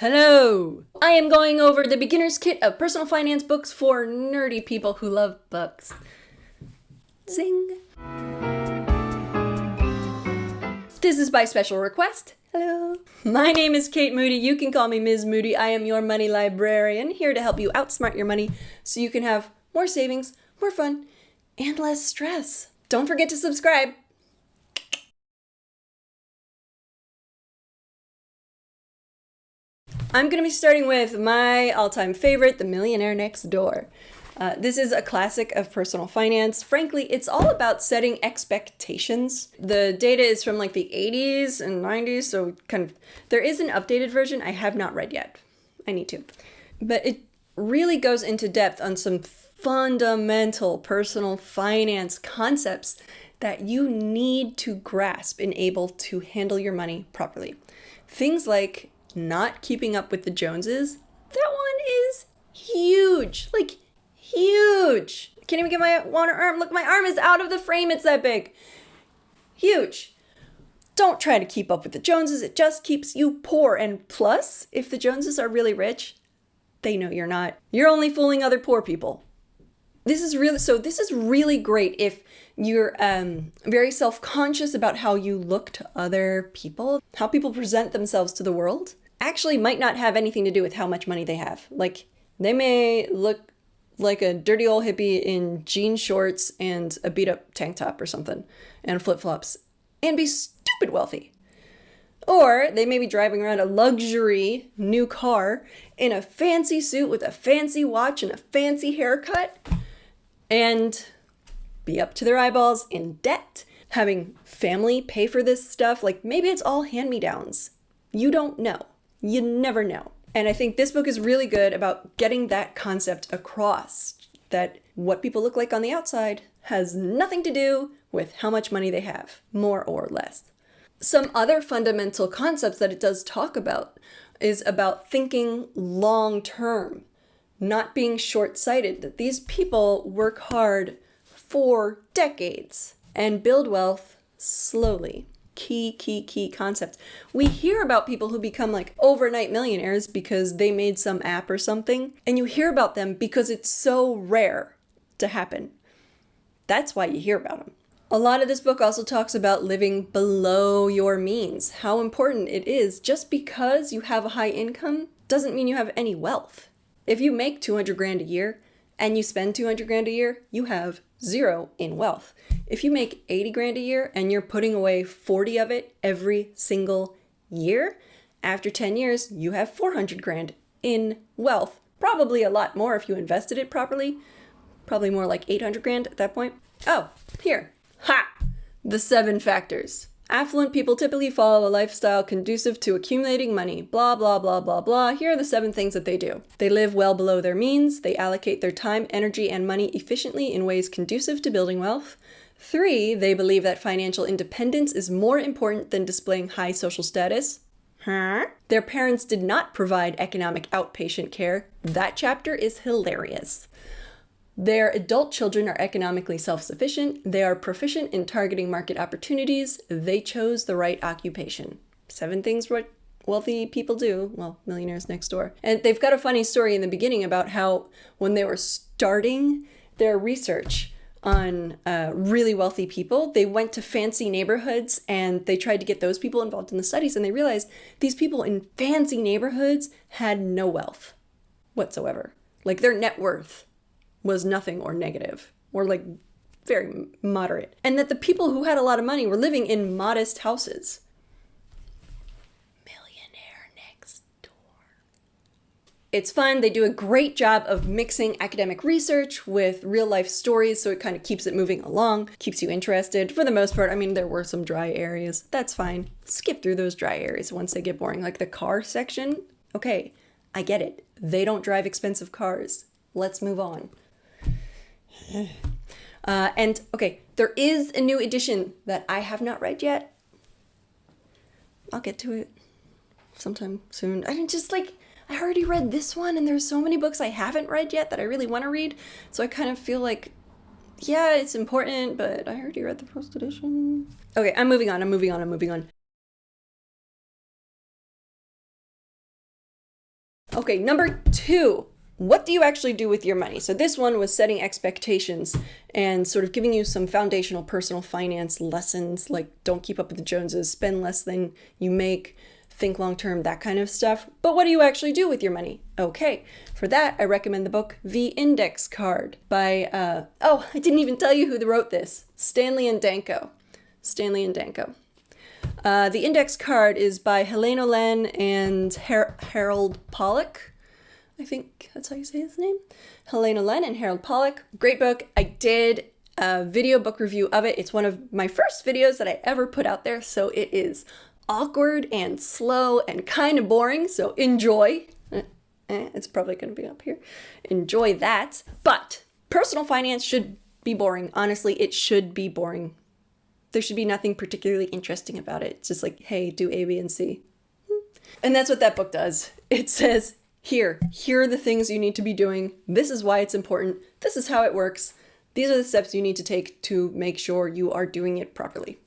Hello! I am going over the beginner's kit of personal finance books for nerdy people who love books. Zing! This is by special request. Hello! My name is Kate Moody. You can call me Ms. Moody. I am your money librarian, here to help you outsmart your money so you can have more savings, more fun, and less stress. Don't forget to subscribe. I'm going to be starting with my all-time favorite, The Millionaire Next Door. This is a classic of personal finance. Frankly, it's all about setting expectations. The data is from like the 80s and 90s, so there is an updated version I have not read yet. I need to. But it really goes into depth on some fundamental personal finance concepts that you need to grasp and able to handle your money properly. Things like not keeping up with the Joneses. That one is huge. Like, huge. I can't even get my arm. Look, my arm is out of the frame. It's that big. Huge. Don't try to keep up with the Joneses. It just keeps you poor. And plus, if the Joneses are really rich, they know you're not. You're only fooling other poor people. This is really great if you're very self-conscious about how you look to other people. How people present themselves to the world actually might not have anything to do with how much money they have. Like, they may look like a dirty old hippie in jean shorts and a beat-up tank top or something, and flip-flops, and be stupid wealthy. Or they may be driving around a luxury new car in a fancy suit with a fancy watch and a fancy haircut, and be up to their eyeballs in debt, having family pay for this stuff. Like, maybe it's all hand-me-downs. You don't know. You never know. And I think this book is really good about getting that concept across, that what people look like on the outside has nothing to do with how much money they have, more or less. Some other fundamental concepts that it does talk about is about thinking long-term, not being short-sighted, that these people work hard for decades and build wealth slowly. Key concept. We hear about people who become like overnight millionaires because they made some app or something, and you hear about them because it's so rare to happen. That's why you hear about them. A lot of this book also talks about living below your means, how important it is. Just because you have a high income doesn't mean you have any wealth. If you make 200 grand a year and you spend 200 grand a year, you have zero in wealth. If you make 80 grand a year and you're putting away 40 of it every single year, after 10 years, you have 400 grand in wealth. Probably a lot more if you invested it properly. Probably more like 800 grand at that point. Oh, here. Ha! The 7 factors. Affluent people typically follow a lifestyle conducive to accumulating money. Blah, blah, blah, blah, blah. Here are the 7 things that they do. They live well below their means. They allocate their time, energy, and money efficiently in ways conducive to building wealth. 3, they believe that financial independence is more important than displaying high social status. Their parents did not provide economic outpatient care. That chapter is hilarious. Their adult children are economically self-sufficient. They are proficient in targeting market opportunities. They chose the right occupation. 7 things what wealthy people do. Well, millionaires next door. And they've got a funny story in the beginning about how when they were starting their research on really wealthy people, they went to fancy neighborhoods and they tried to get those people involved in the studies, and they realized these people in fancy neighborhoods had no wealth whatsoever. Like, their net worth was nothing or negative or like very moderate. And that the people who had a lot of money were living in modest houses. Millionaire Next Door. It's fun. They do a great job of mixing academic research with real life stories, so it kind of keeps it moving along, keeps you interested. For the most part, I mean, there were some dry areas. That's fine. Skip through those dry areas once they get boring. Like the car section. Okay, I get it. They don't drive expensive cars. Let's move on. And okay, there is a new edition that I have not read yet. I'll get to it sometime soon. I already read this one, and there's so many books I haven't read yet that I really want to read. So I kind of feel like, yeah, it's important, but I already read the first edition. Okay, I'm moving on. Okay, number 2. What do you actually do with your money? So this one was setting expectations and sort of giving you some foundational personal finance lessons, like don't keep up with the Joneses, spend less than you make, think long term, that kind of stuff. But what do you actually do with your money? Okay, for that, I recommend the book The Index Card by, I didn't even tell you who wrote this, Stanley and Danko. The Index Card is by Olen and Harold Pollack. I think that's how you say his name. Olen and Harold Pollack. Great book. I did a video book review of it. It's one of my first videos that I ever put out there, so it is awkward and slow and kind of boring, so enjoy. It's probably going to be up here. Enjoy that. But personal finance should be boring. Honestly, it should be boring. There should be nothing particularly interesting about it. It's just like, hey, do A, B, and C. And that's what that book does. It says, here are the things you need to be doing. This is why it's important. This is how it works. These are the steps you need to take to make sure you are doing it properly.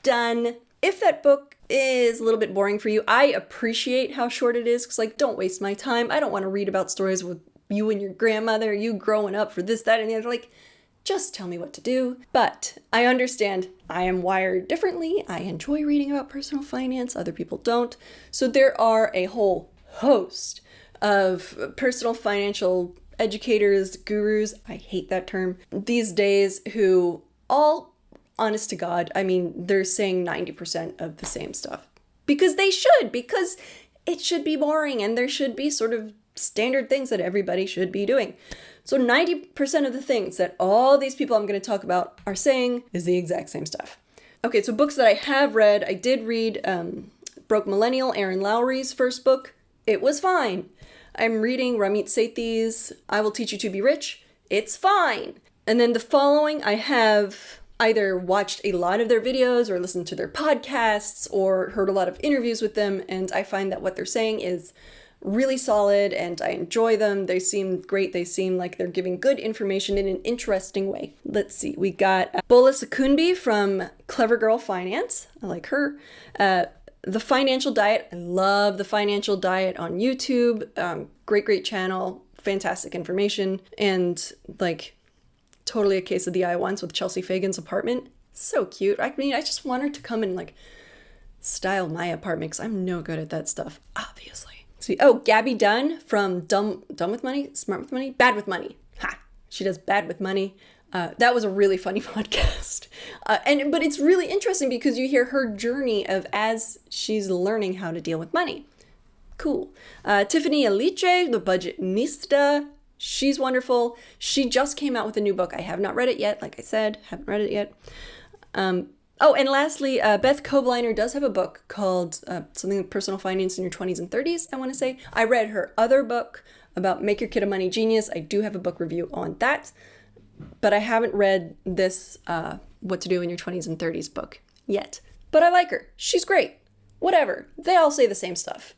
Done. If that book is a little bit boring for you, I appreciate how short it is, because like, don't waste my time. I don't want to read about stories with you and your grandmother, you growing up for this, that, and the other. Like, just tell me what to do. But I understand I am wired differently. I enjoy reading about personal finance. Other people don't. So there are a whole host of personal financial educators, gurus, I hate that term, these days, who all, honest to God, I mean, they're saying 90% of the same stuff. Because they should, because it should be boring and there should be sort of standard things that everybody should be doing. So 90% of the things that all these people I'm going to talk about are saying is the exact same stuff. Okay, so books that I have read, I did read Broke Millennial, Erin Lowry's first book. It was fine. I'm reading Ramit Sethi's I Will Teach You to Be Rich. It's fine. And then the following, I have either watched a lot of their videos or listened to their podcasts or heard a lot of interviews with them, and I find that what they're saying is really solid and I enjoy them. They seem great. They seem like they're giving good information in an interesting way. Let's see. We got Bola Sokunbi from Clever Girl Finance. I like her. The Financial Diet. I love The Financial Diet on YouTube. Great channel. Fantastic information. And like totally a case of the eye once with Chelsea Fagan's apartment. So cute. I mean, I just want her to come and like style my apartment because I'm no good at that stuff, obviously. See, Gabby Dunn from Dumb with Money, Smart with Money, Bad with Money. Ha! She does Bad with Money. That was a really funny podcast. But it's really interesting because you hear her journey of as she's learning how to deal with money. Cool. Tiffany Aliche, the Budgetnista. She's wonderful. She just came out with a new book. I have not read it yet. Like I said, haven't read it yet. And lastly, Beth Kobliner does have a book called something like Personal Finance in Your 20s and 30s, I want to say. I read her other book about Make Your Kid a Money Genius. I do have a book review on that. But I haven't read this What to Do in Your 20s and 30s book yet. But I like her. She's great. Whatever. They all say the same stuff.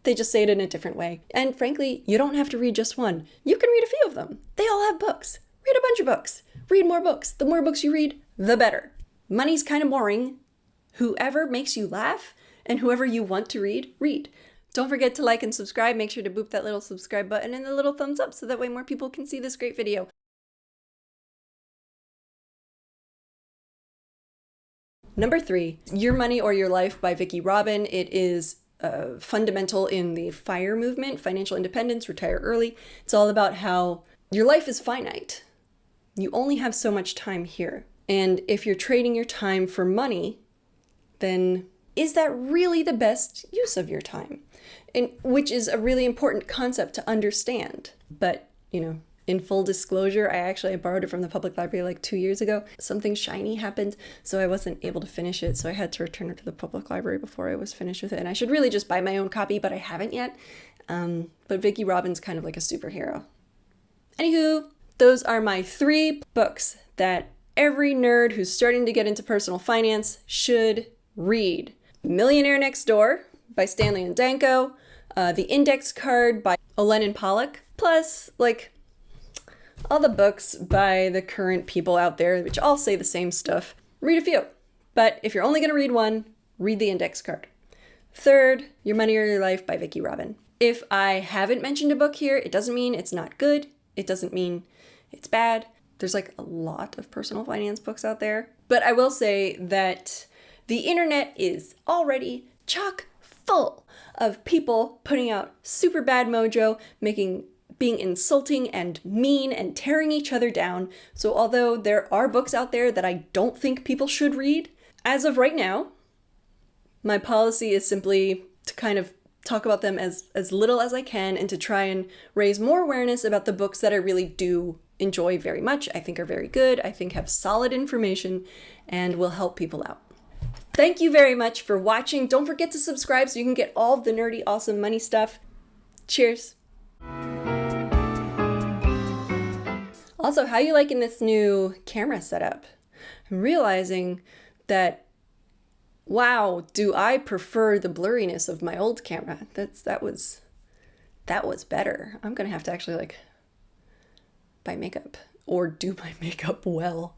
They just say it in a different way. And frankly, you don't have to read just one. You can read a few of them. They all have books. Read a bunch of books. Read more books. The more books you read, the better. Money's kind of boring. Whoever makes you laugh and whoever you want to read, read. Don't forget to like and subscribe. Make sure to boop that little subscribe button and the little thumbs up so that way more people can see this great video. Number 3, Your Money or Your Life by Vicki Robin. It is fundamental in the FIRE movement, financial independence, retire early. It's all about how your life is finite. You only have so much time here. And if you're trading your time for money, then is that really the best use of your time? And which is a really important concept to understand. But, in full disclosure, I borrowed it from the public library like 2 years ago. Something shiny happened, so I wasn't able to finish it. So I had to return it to the public library before I was finished with it. And I should really just buy my own copy, but I haven't yet. But Vicki Robin's kind of like a superhero. Anywho, those are my 3 books that every nerd who's starting to get into personal finance should read. Millionaire Next Door by Stanley and Danko. The Index Card by Olen and Pollack. Plus, all the books by the current people out there, which all say the same stuff. Read a few. But if you're only going to read one, read The Index Card. 3rd, Your Money or Your Life by Vicki Robin. If I haven't mentioned a book here, it doesn't mean it's not good. It doesn't mean it's bad. There's like a lot of personal finance books out there. But I will say that the internet is already chock full of people putting out super bad mojo, being insulting and mean and tearing each other down. So although there are books out there that I don't think people should read, as of right now, my policy is simply to kind of talk about them as little as I can and to try and raise more awareness about the books that I really do enjoy very much, I think are very good, I think have solid information, and will help people out. Thank you very much for watching. Don't forget to subscribe so you can get all the nerdy, awesome money stuff. Cheers. Also, how you liking this new camera setup? I'm realizing that, wow, do I prefer the blurriness of my old camera. That was better. I'm gonna have to actually like buy makeup or do my makeup well.